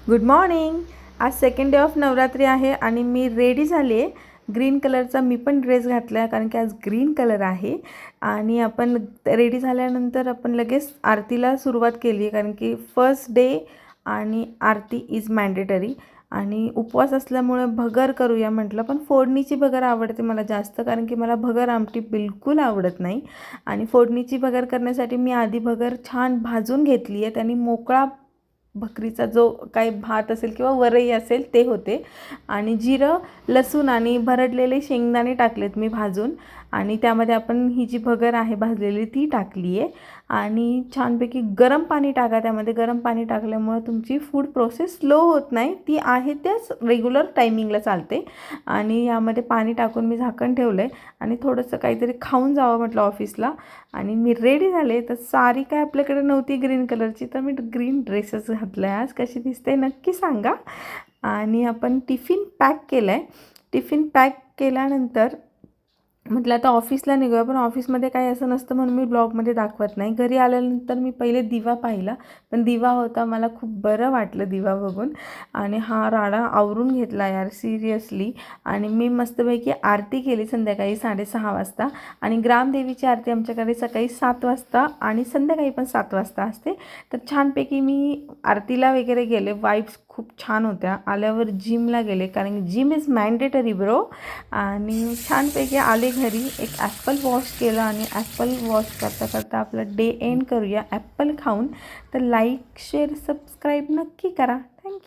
Good morning. आज second day of Navratri आहे आणि मी रेडी झाली आहे. ग्रीन कलरचा मी पण ड्रेस घातला आहे कारण की आज ग्रीन कलर आहे. आणि आपण रेडी झाल्यानंतर आपण लगेच आरतीला सुरुवात केली आहे कारण की फर्स्ट डे आणि आरती इज मॅन्डेटरी. आणि उपवास असल्यामुळे भगर करूया म्हटलं, पण फोडणीची भगर आवडते मला जास्त कारण की मला भगर आमटी बिलकुल आवडत नाही. आणि फोडणीची भगर करण्यासाठी मी आधी भगर छान भाजून घेतली आहे. त्यांनी मोकळा भाकरीचा जो काही भात असेल किंवा वरई असेल ते होते. आणि जिरं, लसूण आणि भरडलेले शेंगदाणे टाकलेत मी भाजून. आणि त्यामध्ये आपण ही जी भगर आहे भाजलेली ती टाकली आहे. आणि छानपैकी गरम पाणी टाका. त्यामध्ये गरम पाणी टाकल्यामुळं तुमची फूड प्रोसेस स्लो होत नाही, ती आहे त्याच रेग्युलर टायमिंगला चालते. आणि यामध्ये पाणी टाकून मी झाकण ठेवलं आहे आणि थोडंसं काहीतरी खाऊन जावं म्हटलं ऑफिसला. आणि मी रेडी झाले. तर साडी काय आपल्याकडे नव्हती ग्रीन कलरची, तर मी ग्रीन ड्रेसच घातला आहे. आज कशी दिसते नक्की सांगा. आणि आपण टिफिन पॅक केलं आहे. टिफिन पॅक केल्यानंतर म्हटलं आता ऑफिसला निघूया, पण ऑफिसमध्ये काही असं नसतं म्हणून मी ब्लॉगमध्ये दाखवत नाही. घरी आल्यानंतर मी पहिले दिवा पाहिला, पण दिवा होता. मला खूप बरं वाटलं दिवा बघून. आणि हा राडा आवरून घेतला यार सिरियसली. आणि मी मस्तपैकी आरती केली संध्याकाळी 6:30 वाजता. आणि ग्रामदेवीची आरती आमच्याकडे सकाळी 7 वाजता आणि संध्याकाळी पण 7 वाजता असते. तर छानपैकी मी आरतीला वगैरे गेले. वाईब्स खूप छान होत्या. आल्यावर जिमला गेले कारण जिम इज मॅन्डेटरी ब्रो. आणि छानपैकी आले घरी. एक ॲपल वॉश केलं आणि ॲपल वॉश करता करता आपला डे एंड करूया ॲपल खाऊन. तर लाईक शेअर सबस्क्राईब नक्की करा. थँक्यू.